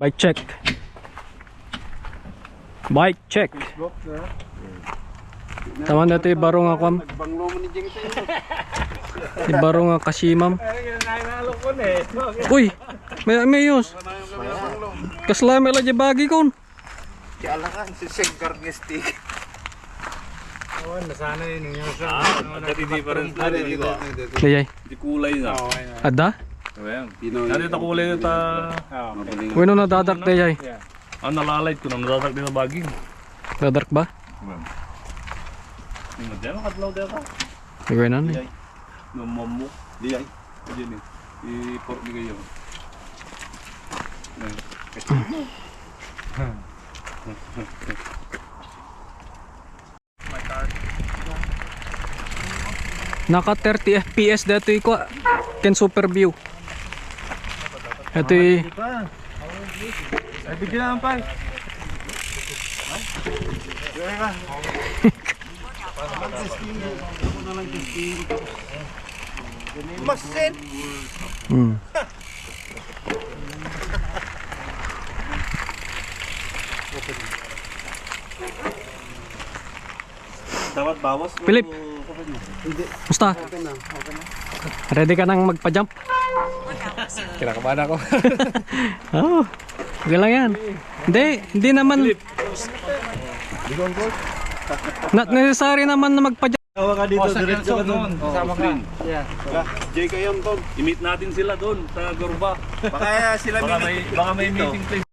Bike check. Bike check. Tama na ito ibarong ako. Nagbanglo mo ni Jeng sa iyo. Ibarong nga kasimam. Uy, may yus. Kaslami lang di bagi kon. Kaya kan si Sengkar Gestik. Nasana yun yung sa Dati di pa rin dito. Dayay. Di kulay na. Ada? Ayan. Dati ta kulay na ta. Wino na dadak dayay. Ang nalalight ko na nadadag din na baging. Dadak ba? Hindi mo dyan makatlaw dyan ka. Igay na ni. Namamuk. Di ay. Diyan eh. I-port ni kayo. Naka 30 FPS dito ko. Ken super view. Ito y... Ay, bigyan naman pa. Masin. Dapat bawas. Philip. Musta? Ready ka nang magpa-jump? Kinakabahan ako. Oh. Okay lang yan. Hindi naman. Not necessary naman na magpa-jump. Tawa ka dito, diretso ka doon. Kasama ka. Jay kayo ton. I-meet natin sila doon sa Gurba. Baka sila Baka may meeting place.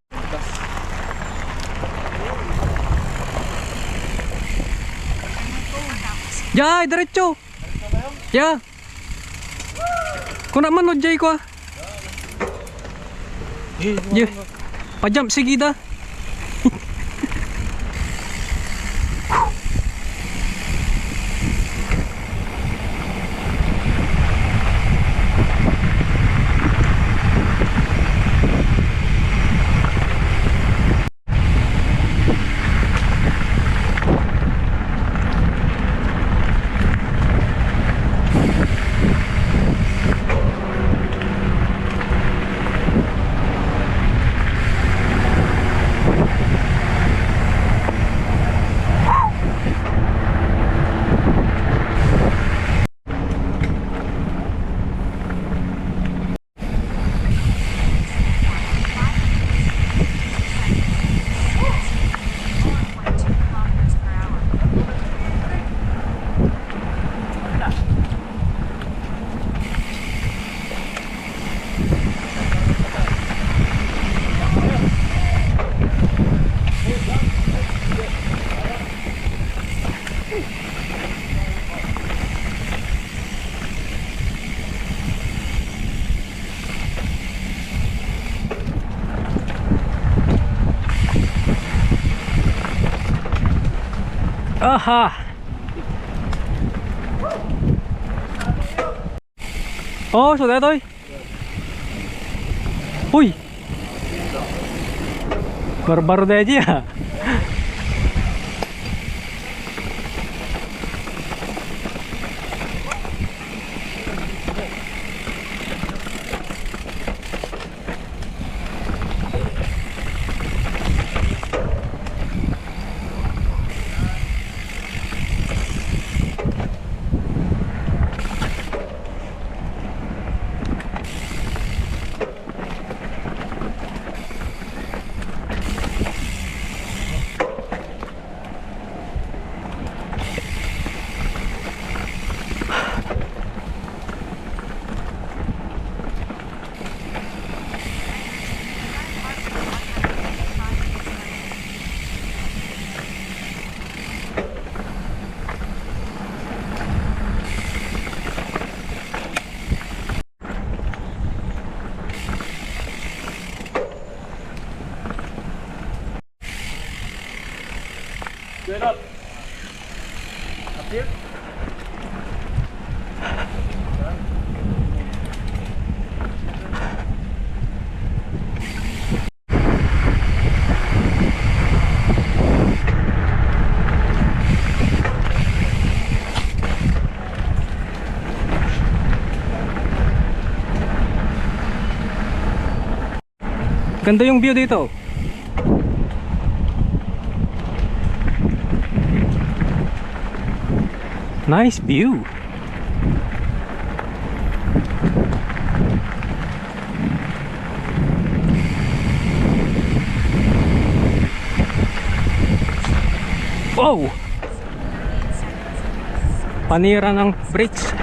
Jay, diretso. Yeah. Kung naman no, Jay ko ah. Yeah. Pa-jump, sige da. Aha. Oh, sudah toy. Uy. Baru-baru deh aja ya. Straight up. Up here. Ganda yung view dito. Nice view. Wow! Panira ng brakes.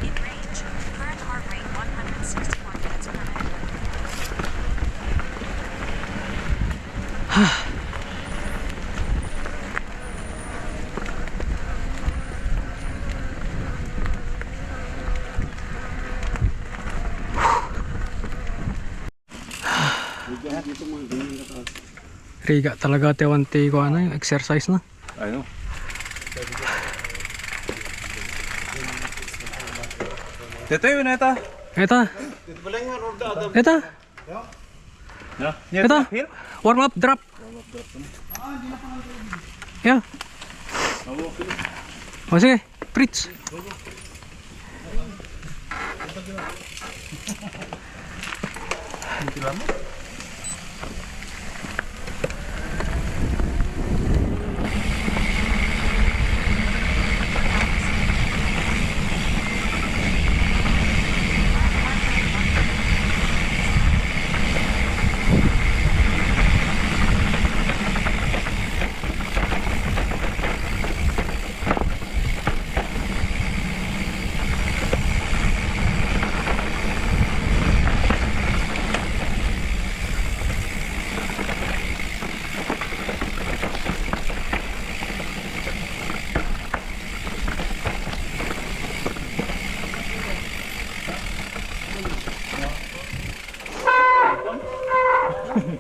In range, current heart rate 161 beats per minute. Riga talaga tewanti ko ano yung exercise na. Ano? Tetoy na ito. Eta. Eta. Eta. Warm up drop. Yeah. O sige, Fritz.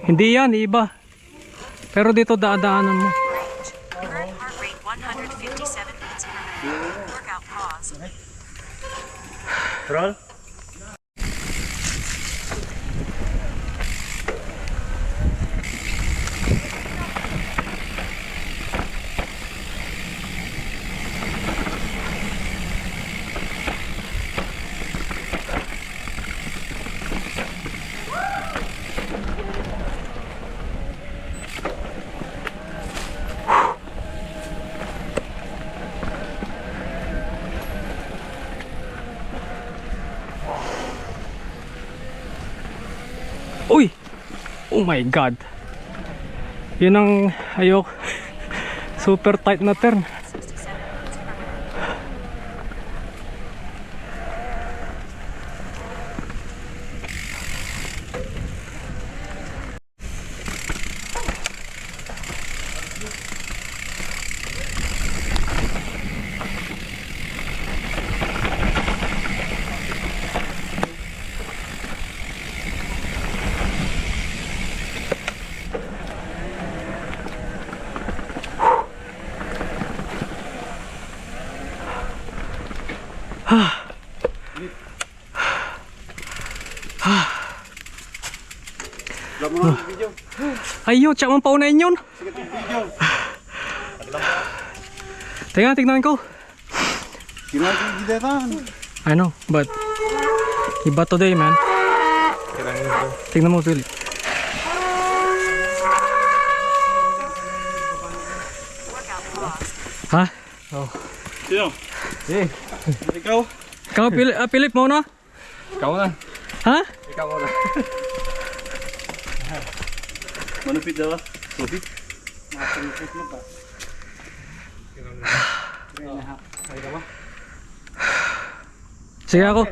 Hindi yan, iba. Pero dito daadaanan mo. Current heart rate 157 beats per minute. Workout pause. Roll. Uy! Oh my god. Yun ang ayok. Super tight na turn. 67 beats per minute. Alam mo na ang video. Ayun, tsaka mong paunahin yun. Sige, video. Tingnan, tignan ko. Ginagawa kita tan. I know, but iba today, man. Tignan mo, Philip. Workout pause. Ha? Sino? Ikaw? Ikaw, Philip mo na? Ikaw na. Ha? Ikaw na. Manupit daw. Tubig? Sige ako.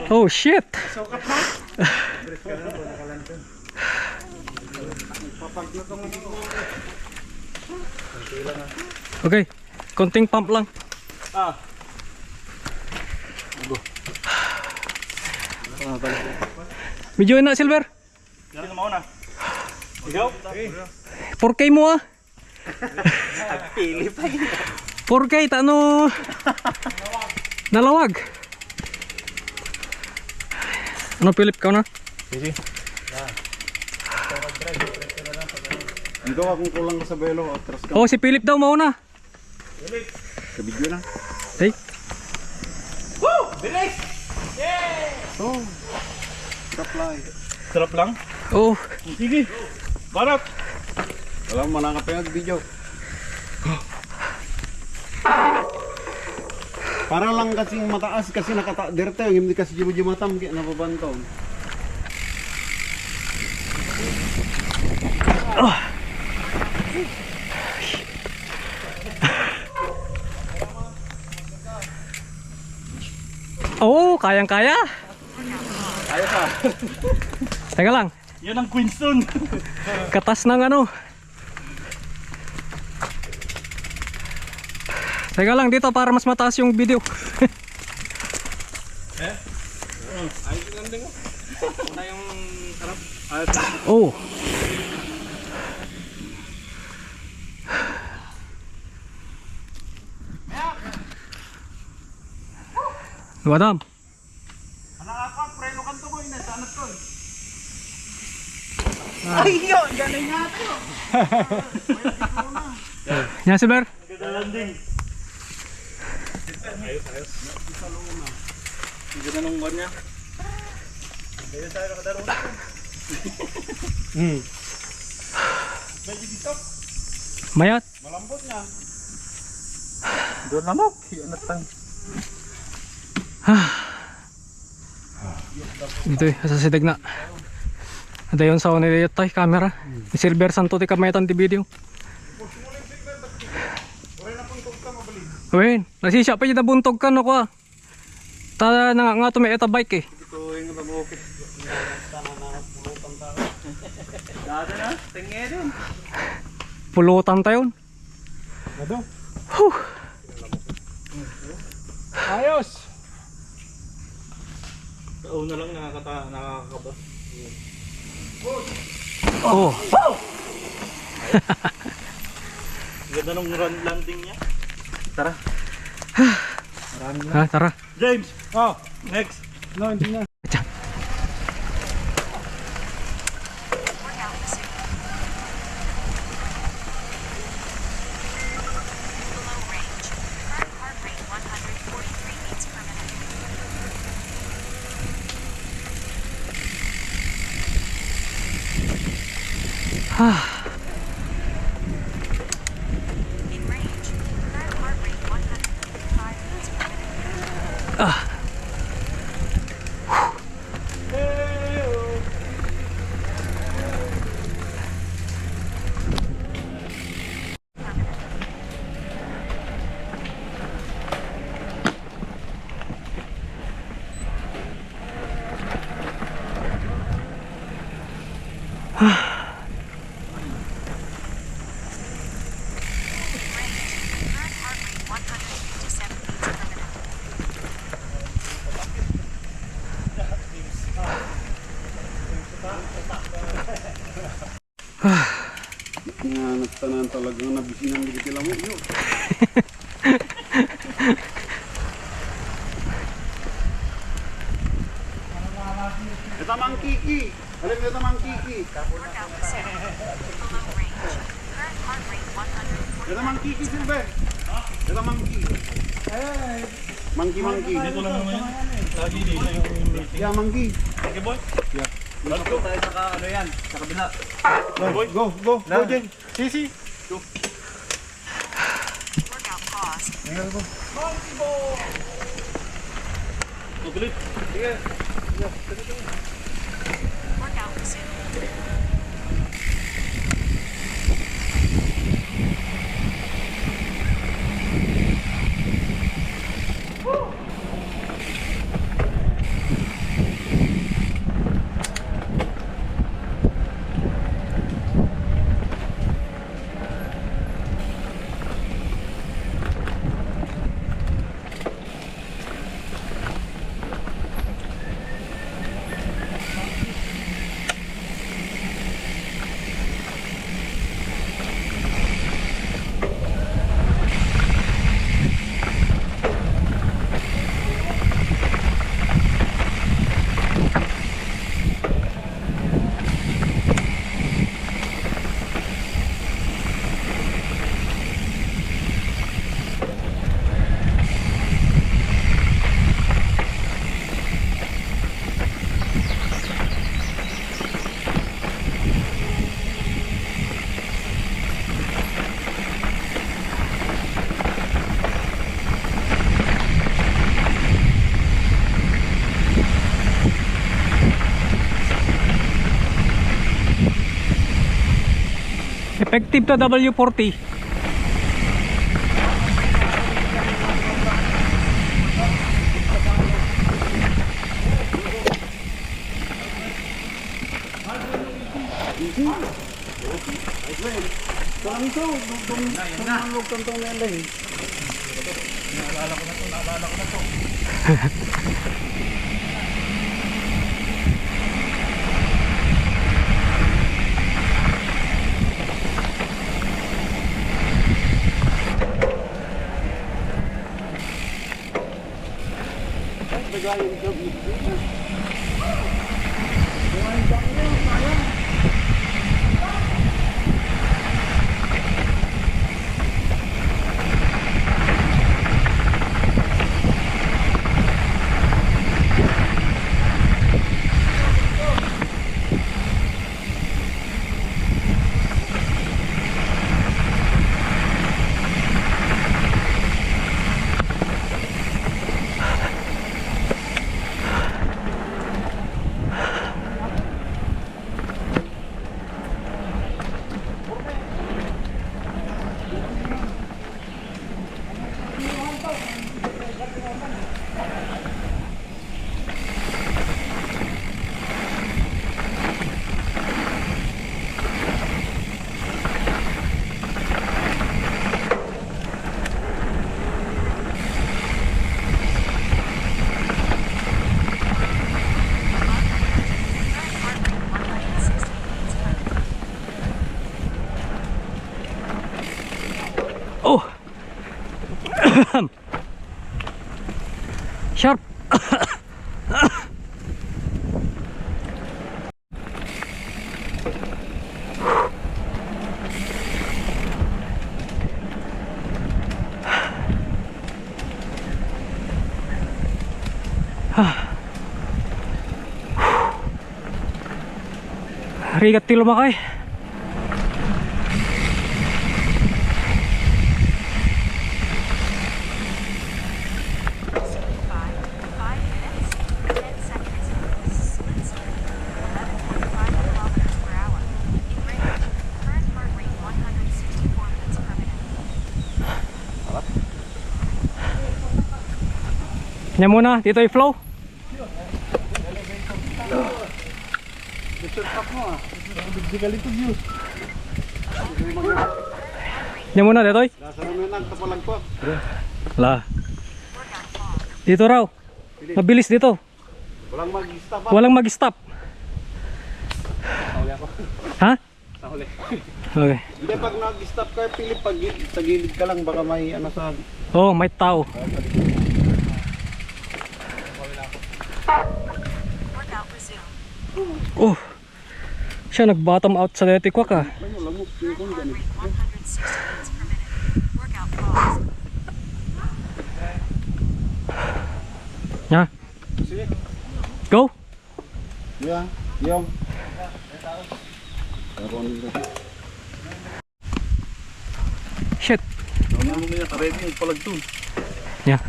Oh shit! Okay, konting pump lang. Medyo na silver. Sino mauna? Ikaw? 4K mo ah. Pili pa yun. 4K, ano? Nalawag. Ano, Philip, ka na? Ikaw akong kulang ka sa belo. Atras ka. Oh, si Philip daw mauna. Sa video na. Hey. So, supply. Sarap lang. Oh, Sige. Barat. Alam mo, malangap pa yung video. Para lang kasing mataas kasi nakata-dirte yung hindi kasi jibo-jimatam kaya napabantaw. oh, kayang-kaya. Kaya ka. Teka lang, Yan ang Queenstone. katas ng ano. Teka lang dito para mas mataas yung video. Ayos lang din. Una yung sarap. Oh. Wadam. Preno kanto mo ina sa anak ko. Yan si Blair. Landing. Ayos. Ang ganda nung bar niya. Ayun tayo nakadaro. Mayat. Malambot niya. Doon lamok. Anatang. Ito eh, sa sidag na. Ada yon sa nila tay camera. Ni Silver Santo ti kamayatan ti video. Wen, nasisya pa yung buntog ka no ko. Ta nga to may eta bike eh. Ito yung nabukit. Dada na. Tingin din. Pulutan tayon. Ano? Huh. Ayos. Una lang nakakaba. Oh. Ganda nung run landing niya. Tara. Ha, tara. James. Oh, next. No, hindi na. Workout resumed. Below range. Current heart rate 143 beats per minute. In range. Current heart rate 155 beats per minute. Current heart rate 157 beats per minute. Nga nagtanan talagang nabisinan di kitila mo. Yo. Ito mang kiki. Alam mo ito mang kiki. Workout resumed. Below range. Current heart rate 140. Ito mang kiki Silver. Ito mang kiki. Mangki. Ito lang naman yun. Lagi dito yung meeting. Yeah, mangki. Okay, boy. Let's go tayo sa ano yan, sa kabila. Go, Jen. Sisi. Workout paused. Ulit. Workout resumed. Effective to W40. Oh! Sharp! Rigat ti lumakay. Yan muna, dito i-flow. Yan muna, dito. La. Dito raw. Mabilis dito. Walang mag-stop. Walang mag-stop. Ha? Nahuli. Okay. Hindi, pag nag-stop ka, Philip, pag sa gilid ka lang, baka may ano sa... Oh, may tao. Workout resumed. Oh. Siya nag-bottom out sa deti ko ka. Heart rate 160 beats per minute. Workout paused. Ha? Go. Yeah, yung. Shit. Ano mo niya, karemi yung palagtun. Yeah.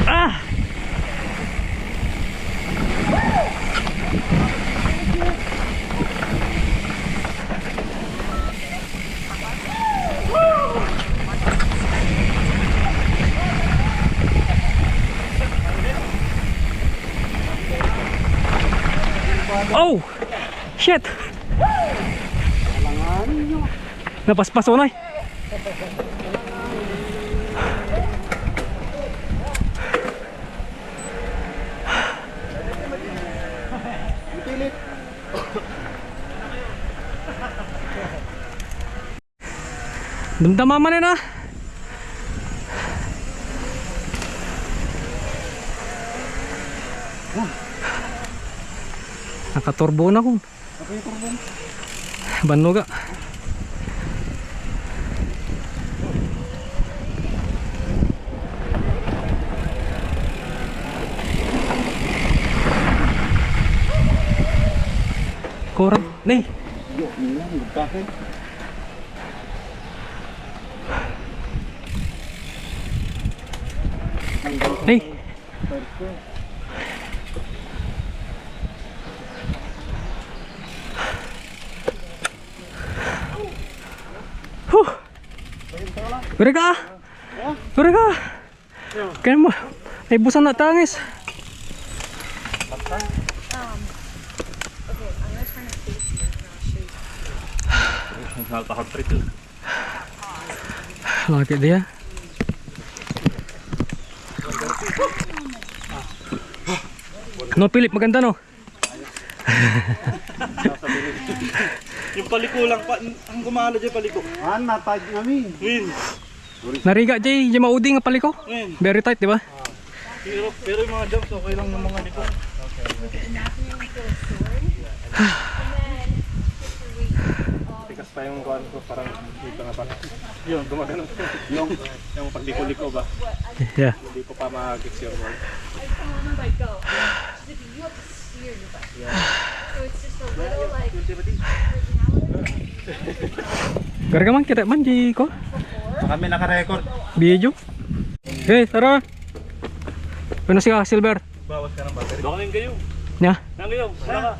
Ah! Oh! Shit! Napaspaso na eh. Damdama man na. Nakaturbo na ko. Banuga. Kurang. Nih. Nih. Huh. Mereka. Mereka. Kaya mo. Ay busan na tangis. Okay, I'm gonna turn it face here and I'll show you. Laki dia. No, Philip, maganda no? Yung paliko lang, ang gumala dyan paliko. Natag namin. Win. Nariga, Jay. Jay maudi nga paliko. Win. Very tight, di ba? Pero yung mga jumps, okay lang yung mga liko. Tikas pa yung kuhan ko, parang dito na pa. Yun, gumagano. Yung pagliko-liko ba? Yeah. Hindi ko pa mag-gets yung ball. Gara man kita man di ko. Kami naka-record. Video. Hey, tara. Ano siya, Silver? Bawas ka ng battery. Baka kayo. Nya, Nang kayo, saka.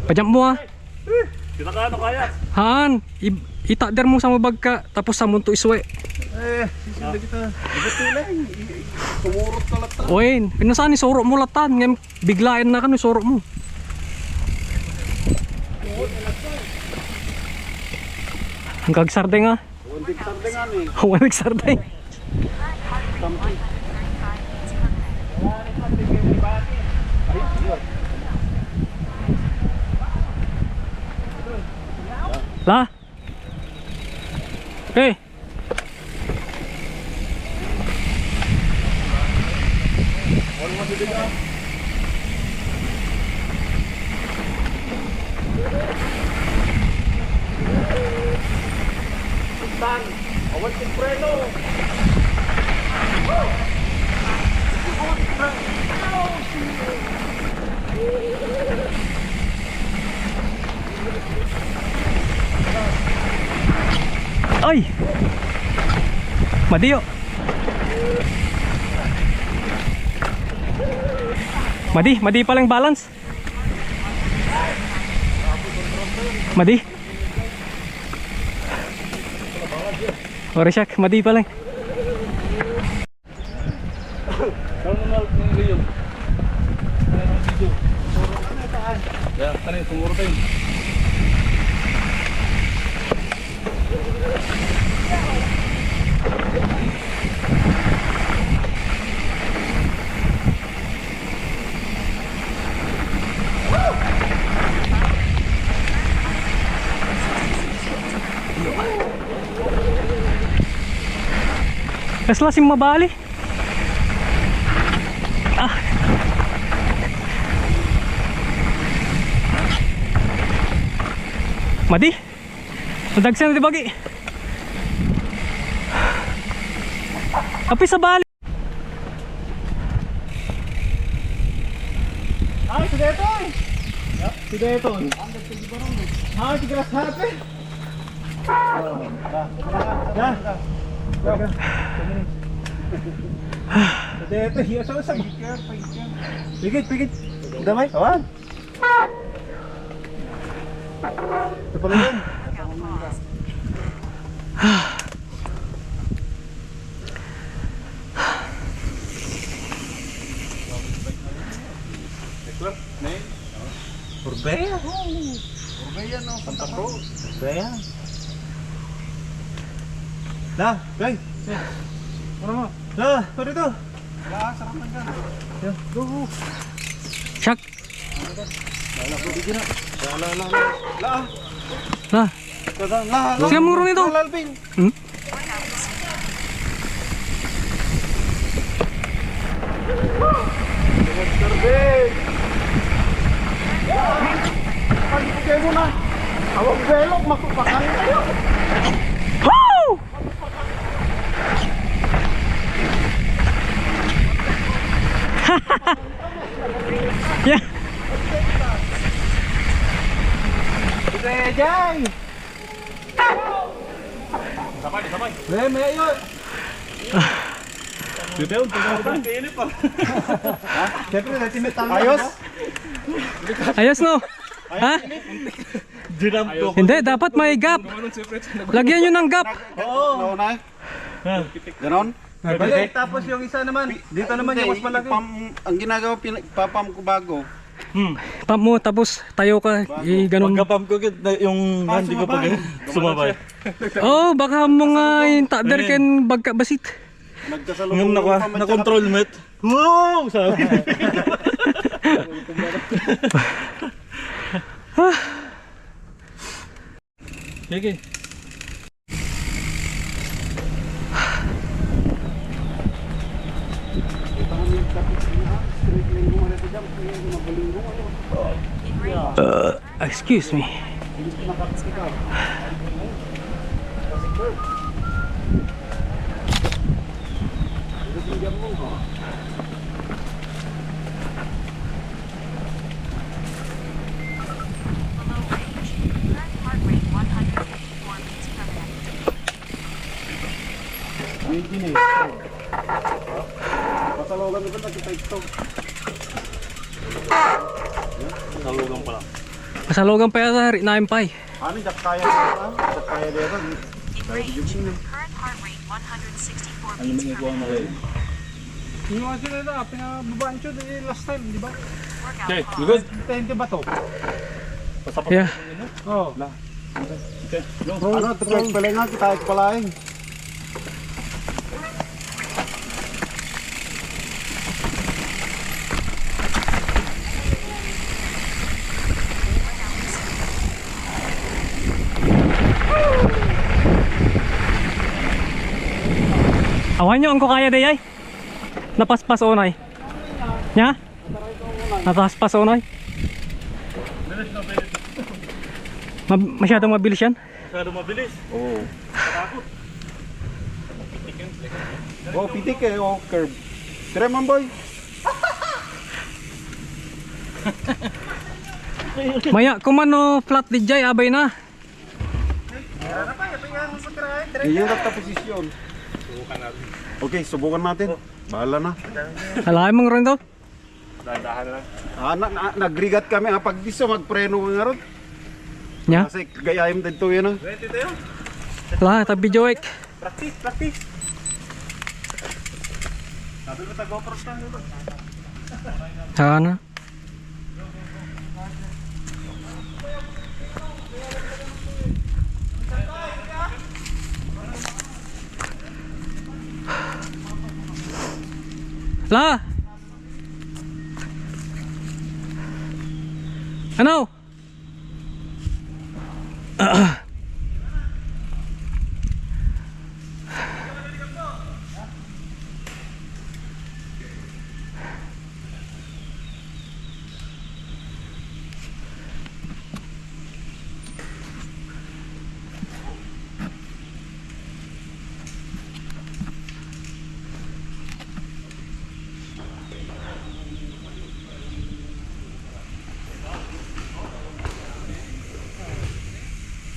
pajam mo ah. Kita ka ano kaya? Han, ita-der mo sa mabag ka, tapos sa munto iswe. Sisinda kita. Ibutulay. Tumurot ka lata. Oin, pinasaan ni soro mo latan, ngem biglain na kan soro mo. Hanggang sardeng ah. Hindi sardengan eh. Huwag sardeng. La. Hey. Ay. Madiyo. Madi palang balance. Madi. Orisyak, madi palang. Kalau naman ng video. Ya, tani tumuro tayo. Kasla sing mabali. Ah. Madi. Madagsan na di bagi. Api sa bali. Ay, si Detoy! Si Detoy! Ay, si Grass Happy! Ya! Si Detoy, hiya sa usap. Pigit! Damay, kawan! Ito pala yun. Urbeya? Urbeya no, Santa Cruz. Urbeya. Dah, guys. Ano mo? Dah, pwede to. Dah, sarap na dyan. Yeah, go. Shak. La. Lah. Siya muro nito. Lalpin. Hmm? Pagkikay mo na. Awag belok, makupakan kayo. Woo! Yeah. Jay! May yun! Bibel, pinip pa. Siyempre, ultimate tayo. Ayos! Ayos no? Ha? Dinam ko. Hindi, dapat may gap. Lagyan nyo ng gap. Oo. Nay. Ganon? Balik, tapos yung isa naman. Dito naman yung mas malaki. Ang ginagawa, papam ko bago. Pump mo, tapos tayo ka. Ganun. Pagkapam ko yung hindi ko pag sumabay. Oh, baka mga yung takder ken bagkabasit. Ngayon na-control met. Wow! Sabi. Sige. Excuse me. Below range. Current heart rate 154 beats per minute. Pasalogan mo ba nakita ito? Salugan pa lang. Masalogan pa yata, naim-pay. Ano, dak kaya dito? Dak kaya dito? In range. Current heart rate 164 beats per Ikuha na minute. kayo. Yung mga sila na, pinababaan siya last time, di ba? Workout Okay, pause. you good? 10 ba to? Pasapot. Yeah. Oo. Okay, go. Ano, tapos pala nga, kita pala eh. Awan nyo ang ko kaya day ay. Napaspas onay. Nya? Napaspas onay. Masyadong mabilis yan. Masyado mabilis. Oo. Oh, pitik eh, oh, curve. Tira man boy. Maya, kumano flat di jay, abay na. Yan ang posisyon. Okay, subukan natin. Bahala na. Alahay mong rin daw. Nagrigat kami. Pag diso, magpreno nga ron. Nya? Kasi gayayim dito yan. Ala, tabi joek. Practice, practice. Sabi ko tago-pro ka dito. Sana. La. Ano?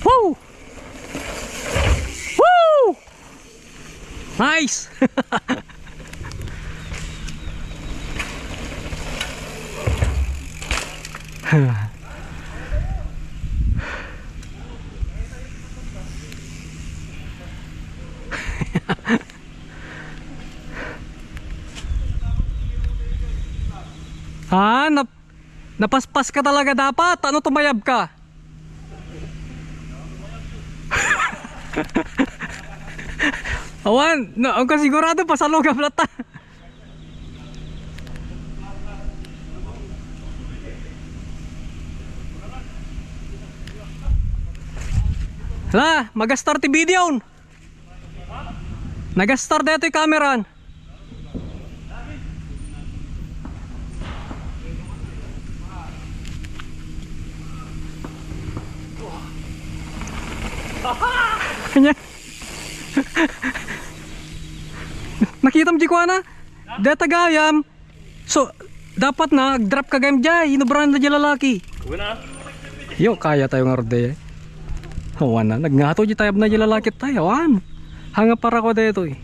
Woo! Woo! Nice! Napaspas ka talaga dapat. Ano tumayab ka? Awan, no, ang kasigurado pasalog ang plata. Hala, magastar ti video. Nagastar dito yung camera. Kanya. Nakita mo di ko na? Data gayam. So, dapat na drop ka gayam dyan. Inubran na dyan lalaki. Uwi na. Yo, kaya tayo nga rode. Awan na, nagngato di tayo na di lalakit tayo, awan. Hanga para ko dito eh.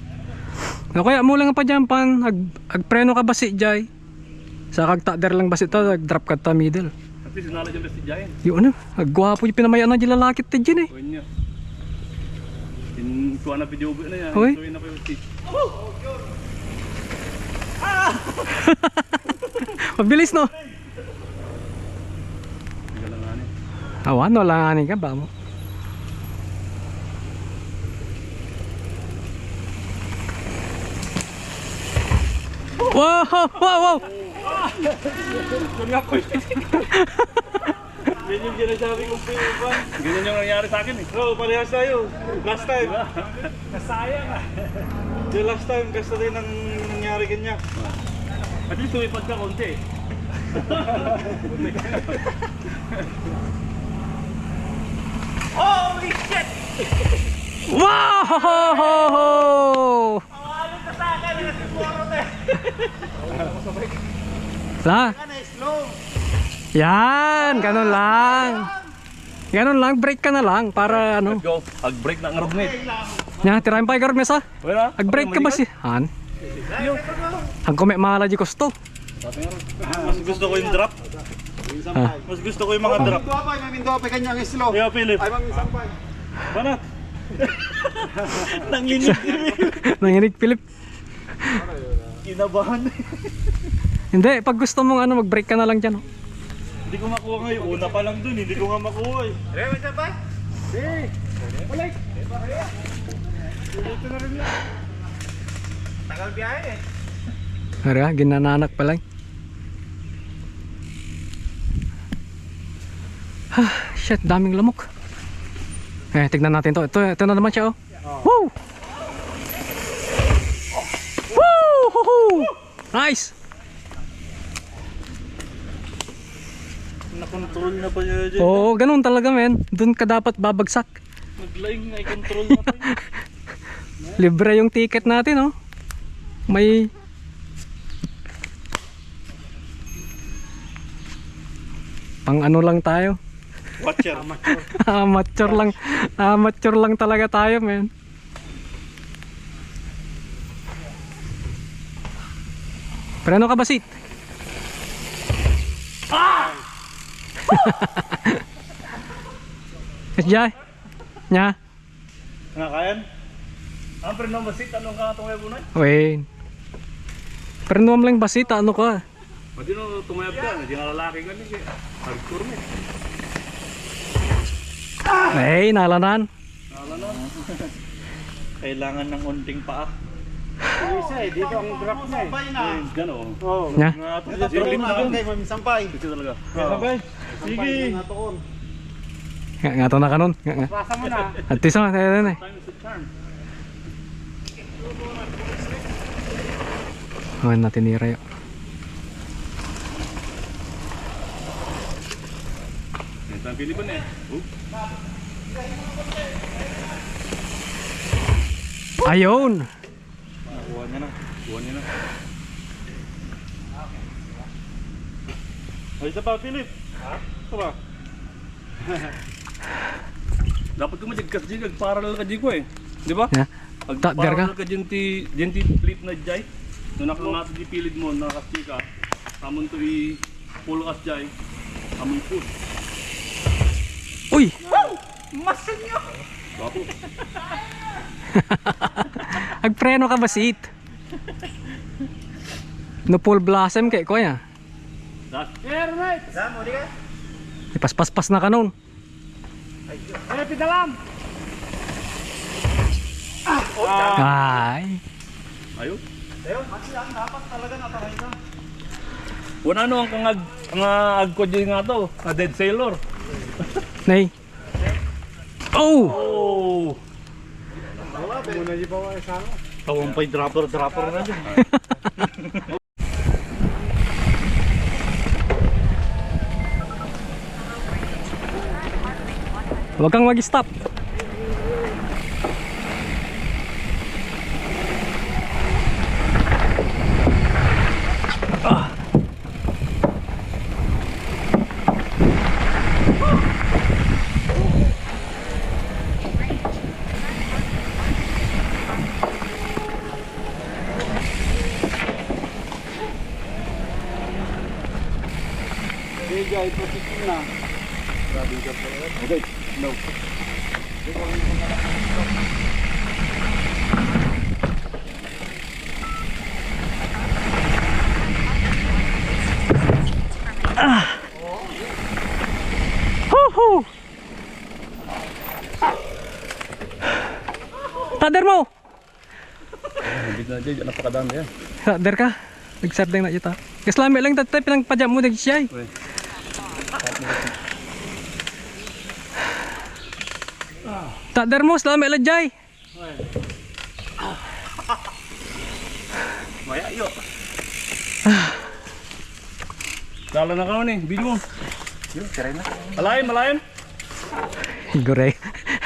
No, kaya mo lang pa dyan pan, agpreno ka basi jay. Sa kagtader lang basi ta, drop ka ta middle. At least nala dyan best giant. Yung ano, agwapo yung pinamayan na di lalakit tayo dyan eh. Kuhin niya. Kuha na video na yan. Hoy. Tuwin na pa yung stick. Mabilis no? Galanganin. Awan, wala nga ka ba mo? Wow! Wow! Wow! Yan yung sinasabi kong pinupan. Ganyan yung nangyari sa akin eh. Oo, parehas tayo. Last time. Nasayang ah. Yung last time, gusto din ang nangyari kanya. At least tumipad ka konti eh. Holy shit! Wow! Awalan ka sa akin, nagsiguro na eh. La, Ano, slow. yan, ganun lang. Ganun lang, break ka na lang para ano. Let's go. Ag-break na ang rugnet. Nya, tirahin pa ikarog mesa. Wala. Ag-break ka ba si Han? Ang kumek mahala di gusto. Mas gusto ko yung drop. Ah. Mas gusto ko yung mga drop. Maminto pa kanya ang slow. Yeah, Philip. Ay, mamisampay. Banat. Nanginig. Nanginig Philip. Kinabahan. Hindi, pag gusto mong ano, mag-break ka na lang dyan. Oh. Hindi ko makuha ngayon. Una pa lang dun, hindi ko nga makuha eh. Mamisampay? Hey. Balik. Dito na rin lang. Tagal biyahe eh. Hara, ginananak pa lang. Shit, daming lamok. Eh, tignan natin to. Ito na naman siya, oh. Woo! Woo! Woohoo! Nice! Nakontrol na pa niya dyan. Oo, ganun talaga, men. Doon ka dapat babagsak. Naglaing na i-control na pa. Libre yung ticket natin, oh. May... Pang ano lang tayo. Watcher. Amateur lang talaga tayo, men. Pero ano ka ba, Sit? Jay? Nya? Nakayan? Ang pre ng basit, anong ka itong bunay? Wait. Pero nuwam lang basit, ano ka? Pwede no tumayab ka, hindi nga lalaki ka niya. Hardcore na eh. Eh, nalanan. Kailangan ng unting paa. Isa eh, dito ang drop niya eh. Sampay na. Diyan o. Oo. Nya? Sampay na kay Mami Sampay. Ito talaga. Sampay. Sige. Nga to na kanon. Nga. Pasa mo na. At tiso, tayo na eh. Time is the charm. Awan natin ni Rayo. Ito ang Pilipan eh. Ayun! Nakuha niya na. Buwan niya na. O isa pa, Philip. Ha? Ito ba? Dapat ko majigkas dyan, parallel ka dyan ko eh. Di ba? Yeah. Takder ka? Parallel ka dyan ti flip na jay. Nung nakangat di pilid mo, nakasti ka. Kamon to i-pull kas jay. Kamon push. Uy! Masin nyo! Bapo. Agpreno ka ba, Sit? No full blossom kay ko ya. Das. Damo, di ka? Ipaspas-pas na kanon. Eh, pidalam! Ay. Ayun. Ayun, kasi ang dapat talaga nataray ka. Wala ano ang agko dyan nga to. A dead sailor. Nay. Oh! Oh! Muna di pa wala sa akin. Tawampay dropper na dyan. Huwag kang mag-stop. Okay, no. Huhu! Tader mo! Hindi na dyan, napakadami yan. Tader ka? Nagsardeng na kita. Kaslami lang tatay pinangpadya mo nagsiyay. Tader mo, slami lang jay. Maya iyo. Dala na ka ni, video mo. Yun, karay na. Malayan. Gore.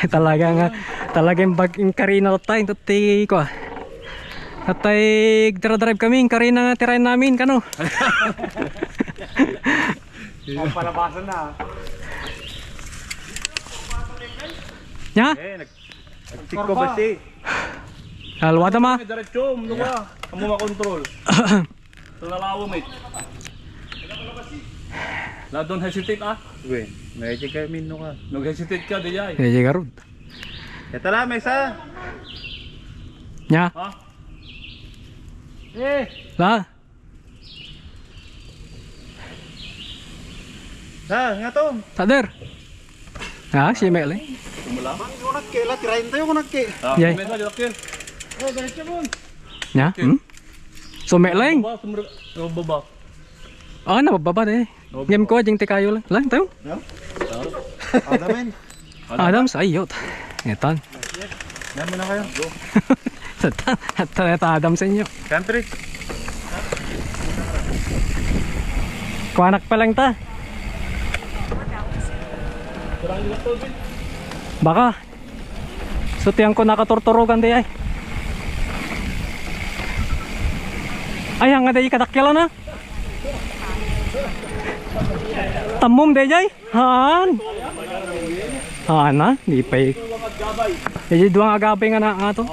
Talagang baging karina tayo tuti ko. Tatay drive kami, karina nga tirahin namin kano. Ang palabasan na. Nya? Nagtiko ba si? Alwada ma. Diretso, ano ka? Amo makontrol. Ito nalawa, mate. La, don't hesitate ah. Uy, medyo kayo mino ka. Nag-hesitate ka, di ay. Kaya garud. Ito lang, may isa. Nya? Ha? La. Nga to. Tader. Ha, si Mele. Tumula. Kung nagke, tirahin tayo kung nagke. Yay. May sa dakil. Oh, diretso mo. Nya? Hmm? So Mele. Baba, baba. Ah, nabababa eh. Game ko jing tikayo lang. Lang tayo. Adamin. Adams ayot. Etan. Yan mo na kayo. Ata Adams sa inyo. Country. Kuanak pa lang ta. Baka. Sutiyan ko nakatortorogan di ay. Ay, ang ada ikadakyala na. Tamum di jay. Han. Han na, di pa ik. Jadi dua agabay nga na nga to.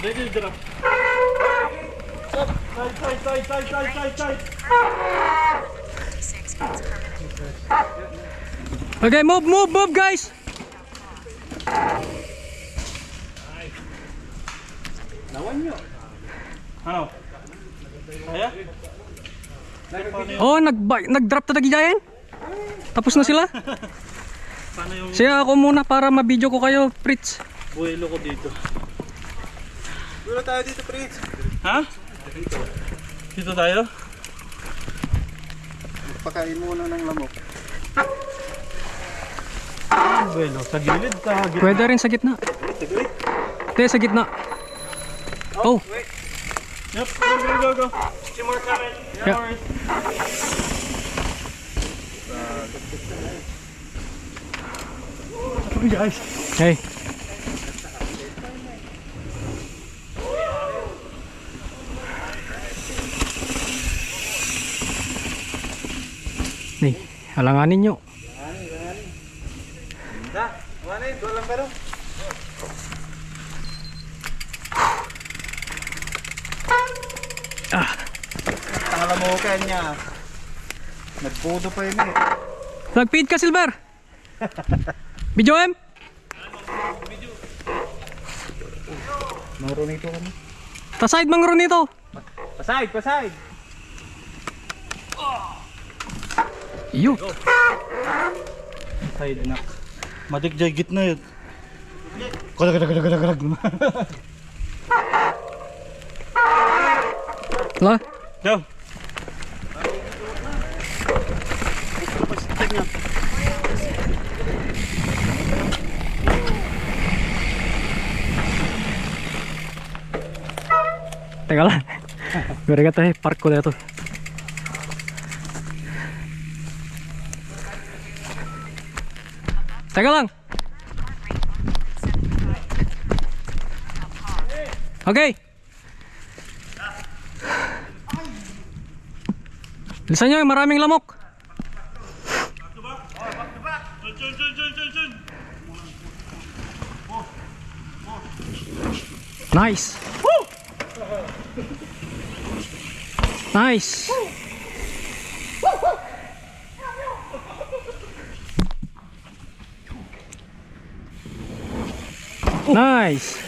Ready to drop. Side. 56 beats per minute. Okay, move guys. Ano? Kaya? Oh, nag-drop ta gijayan. Tapos na sila. Paano yung Siya ako muna para ma-video ko kayo, Fritz. buhelo ko dito? Wala tayo dito, Prince. Ha? Dito tayo? Pakain muna ng lamok. Buhelo, sa gilid, sa gilid. Pwede rin sa gitna. Hindi, sa gitna. Oh, Yep, go. Two more coming. Yeah. Guys. hey. Nih, halanganin nyo. Wala yun, doon lang pero. Ang alam mo kanya. Nagpudo pa yun eh. Nag-feed ka, Silver. Video M. Maronito kami. Paside mang Ronito. Paside, paside. Iyo. Side na. Matik jay gitna yun. Kalag. La. Yo. Teka lang. Biar kata park ko dito. Teka lang. Okay. Bilisan nyo, maraming lamok. Nice. Nice. Nice.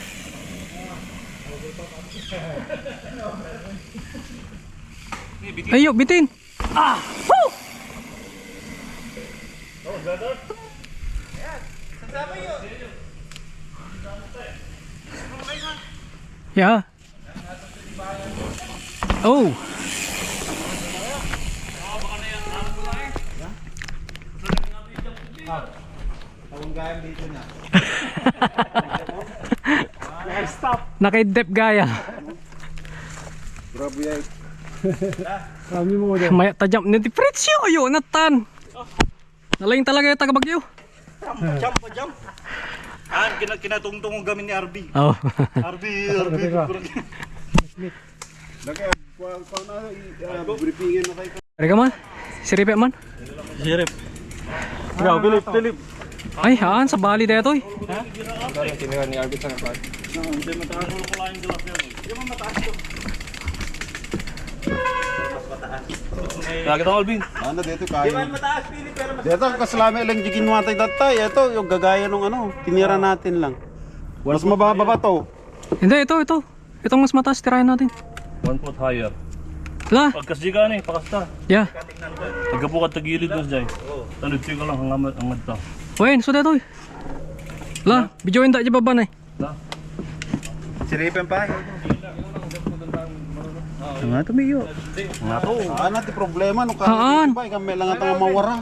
Ayo, bitin. Ah. Woo! Yeah. Oh. Naka-dep gaya. Grabe yan. Maya tajam nanti Pritsyo ayo natan. Nalaing talaga yung taga Bagyo. Jump. Kinatungtong ang gamin ni RB. Oh. RB. Laki, kung na, briefingin na kayo. Mereka man. Siripe man. Sirip. Ikaw, Philip. Ay, haan sa Bali dito eh. Kaya kita Alvin. Ano, dito kayo. Dito, kasalami lang jigin matay datay. Ito, yung gagaya nung ano, tinira natin lang. Mas mababa ba to? Hindi, ito. Itong mas mataas, tirahin natin. 1 foot higher. La, Pagkasdi ka ni, pakasta. yeah. Tagapukat tagilid mo dyan. Tanod siya ka lang hangad ta. Wen, so dito eh. La, videoin tak je baban eh. Siripin pa. Nga tumiyo. Nga to. Ano, di problema. Nung Haan. ba, kami lang at ang mawara.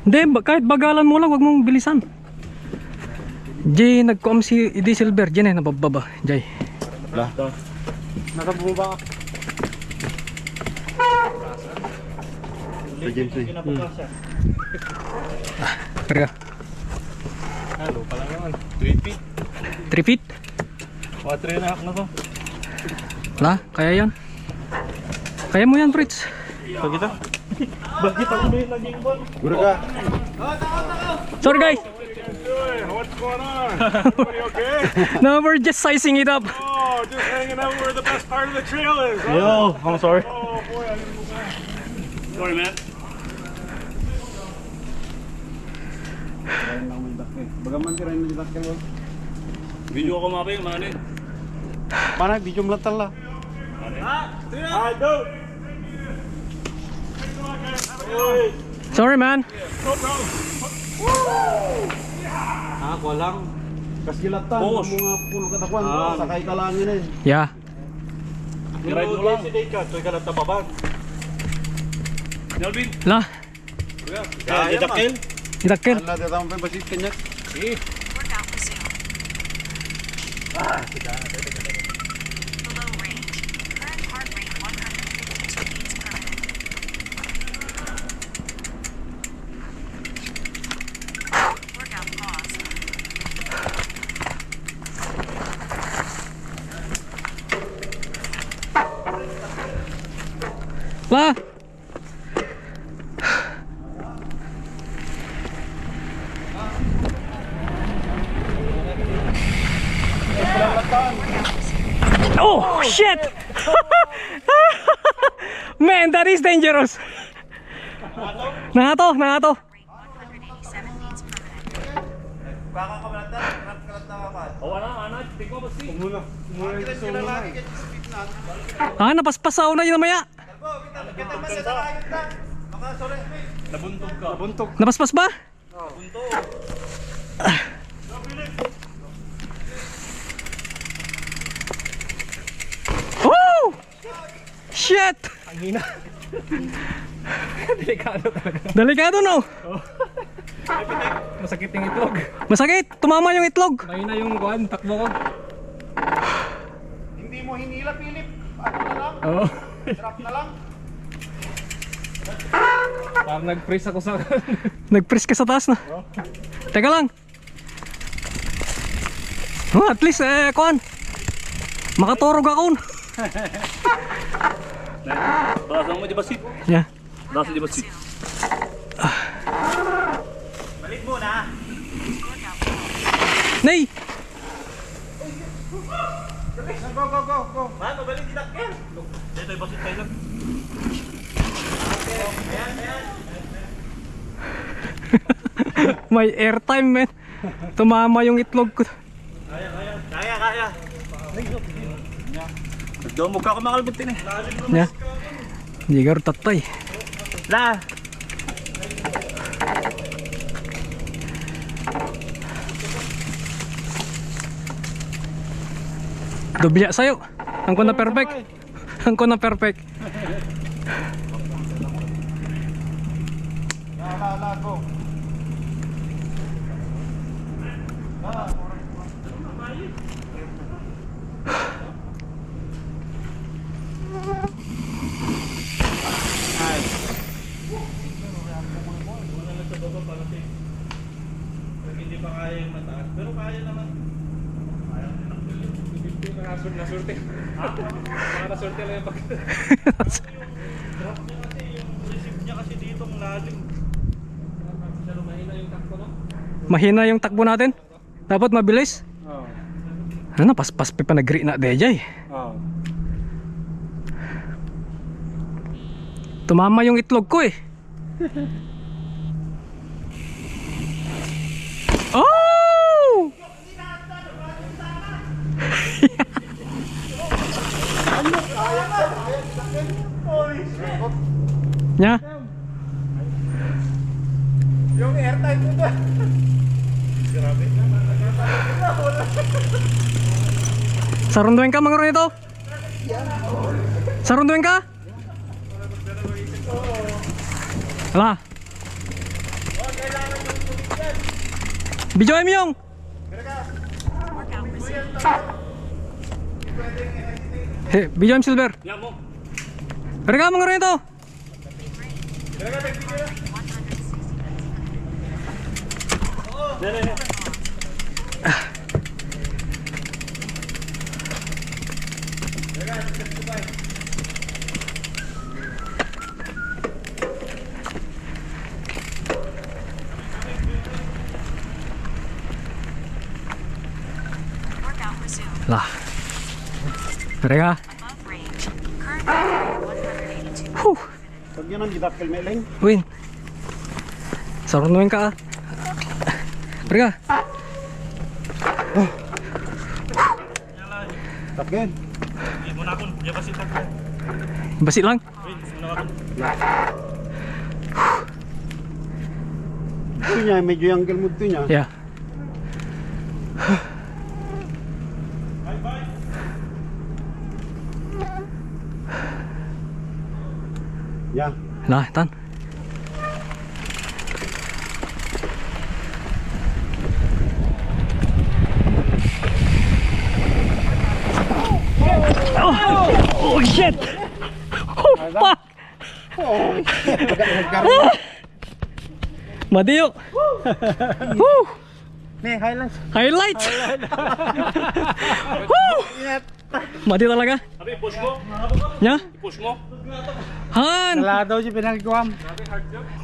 Hindi, kahit bagalan mo lang, wag mong bilisan. Jay, nagkuam si Eddie Silver, Jay na nabababa, Jay. Nasa bumaba ka. Perga. Halo, pala naman. 3 feet. 3 feet. 3 and a half na to. La, kaya yan. Kaya mo yan, Fritz. So kita? Bakit ako may naging ball? Gura ka. Sorry guys. What's going on? Everybody okay? No, we're just sizing it up. Oh, just hanging out where the best part of the trail is. Huh? Yo, I'm sorry. Oh boy, I didn't move back. Sorry man. Bagaman tira yung dakil mo. Video ako mapay, manin. Mana, video mo lang tala. I do. Sorry man. No problem. Ako lang. Kaskilatan, Boss. mga pulo katakwan. Sakay ka lang yun eh. Yeah. I-ride mo lang. Si Dika, tuloy ka lang tababan. Alvin. La, Kaya didakil. idakil. Ala, dito mo pa yung basit kanyak. Workout resumed. Below range. Current heart rate 152 beats per minute. Workout pause. La. Oh shit! Man, that is dangerous. Nangato. Rate 187 beats per minute. Ana, tingko ba si? Ah, napaspasaw na yun namaya. Nabuntog ka. Napaspas ba? Oh! Shit! Delikado no? Masakit yung itlog. Masakit! Tumama yung itlog! Mahina yung kuhan, takbo ko. Hindi mo hinila, Philip. Ano na lang? Oo. Drop na lang. Parang nag-freeze ako sa... Nag-press ka sa taas na. Teka lang. Oh, at least kuan. Makaturog ako. Balasan mo di ba si? Yeah. Balasan di ba si? Balik mo na. Nay! Go, go, go, go. Mano, balik di dakkel. Dito ba si Taylor? May airtime, man. Tumama yung itlog ko. Kaya. Nagdaw mo ka ako makalbutin eh. Yeah. Hindi ka rin tatay. La! Dobya sa'yo. Ang ko na perfect. Ang ko na perfect. La, go. Hindi pa kaya yung mataas, pero kaya naman. Nasurte. Mga nasurte lang yung pag... Receipt niya kasi dito ang lalim. Mahina yung takbo, no? Mahina yung takbo natin. Dapat mabilis. Oo. Ano, paspas pa nag-gri na dejay. Oo. Tumama yung itlog ko eh. Oh! Nya? Yung airtime mo ba? Sarunduin ka mga ron ito? Sarunduin ka? Ala. Bijoy mo yung. Workout resumed. Hey, Bijoy Silver. Yan mo. Pero ka mga ron ito? 160 minutes. Workout resumed. Lah. Pero ka? Above range. Current battery 182. Whew. Pag yun ang didakkel, Meleng. Win. Sarunduin ka ah. Pero ka? Takgen. Hindi mo na ako. Diyan kasi takbo. Basi lang. Ito niya, medyo yung angle mo ito niya. Yeah. Yeah. Lah, tan. Oh shit! Oh fuck! Madiyo! Woo! Ne, highlights. Highlights! Woo! Madi talaga? Abi, push mo. Nya? Push mo. Han! Wala daw siya pinagkuwam.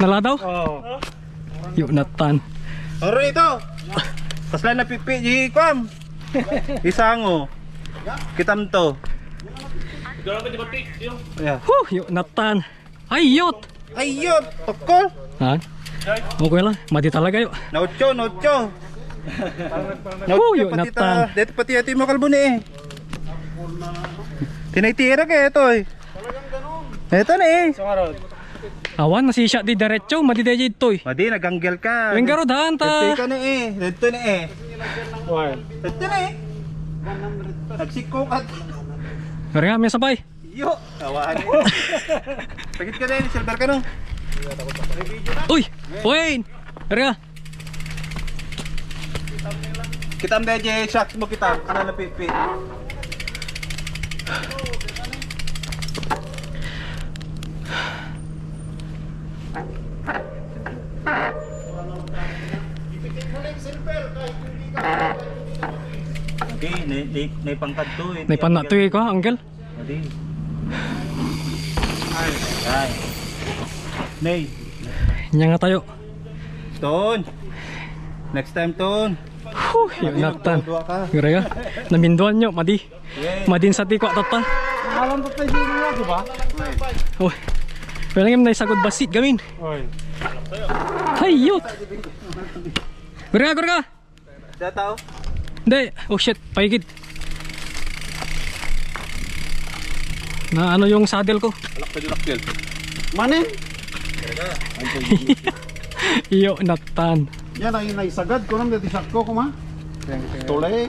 Naladaw? Oo. Yun natan. Oro ito. Kasla na pipi di kwam. Isango. Kitam to. Grabe di ba tik? Yung. Yeah. Yun natan. Ay, yot! Ayun, tokol. Han? Okay lang. Madi talaga yun. Nautyo, nautyo. Uy, natan. Dito pati ito yung makalbo ni eh. Tinitira kaya ito eh. Ito na eh. Awan, nasisya di diretso, madideji ito eh. Madi, naganggel ka. Yung garodahan ta. Ito ka na eh. Ito na eh. Ito na eh. Nagsikok at Pero nga, may sabay. yo. Tawahan eh. Pagit ka na eh. Silver ka no. Uy, Wayne. Pero nga. Kitam na dyan. Shocks mo kita. Ano na pipi. Okay, may pangkad to eh. May panatuloy ko, Angel. Madi. Ay. Nay. Nya nga tayo. Ton. Next time ton. Yung natan. Dua ka. Pero nga, naminduan nyo, madi. Madin sa tiko at tata. Alam mo pa yung mga di ba? Uy. Pero nga, may sagod basit gamin. Hay, yut. Pero nga. Dataw. Hindi, oh shit, paigid. Na ano yung saddle ko? Lakpil. Manin. Iyo, natan. Yan ay naisagad ko nang dati sakko ko ma. Tulay.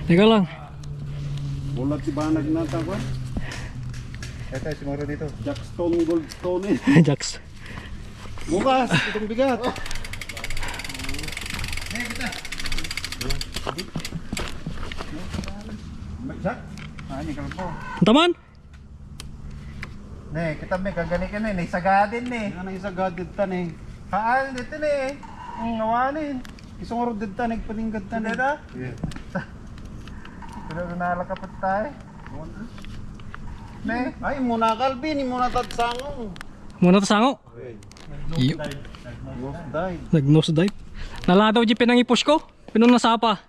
Teka lang. Bulat si banag na ta ko. Ito siguro dito. Jackstone Goldstone eh. Jax. Bukas itong bigat. Jack. Ani ka po. Taman? Ne, kita may kagani ka na, naisagadin ne. Yan ang isagad tan eh. Haan dito ne. Ngawanin. Isong oro dito nagpaningad tan eh. Dito? Pero nalakapat tayo. Ne. Ay muna kalbin, muna tatsangong. Muna tasango. Iyo. Nose dive. Nag-nose dive. Nala daw di pinangipush ko. Pinong nasapa.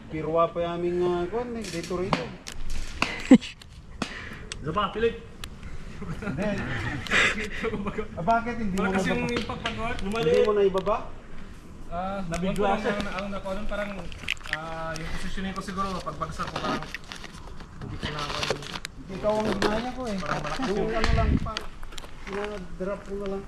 Pirwa pa yaming kon dito rito. Isa pa, Philip. Bakit hindi mo Kasi yung na impact pag hindi mo na ibaba? nabigla siya. Ang nakuha nun parang yung positioning ko siguro pagbagsak ko parang hindi ko na Ikaw ang ginaya ko eh. Yung ano lang pa, drop ko na lang.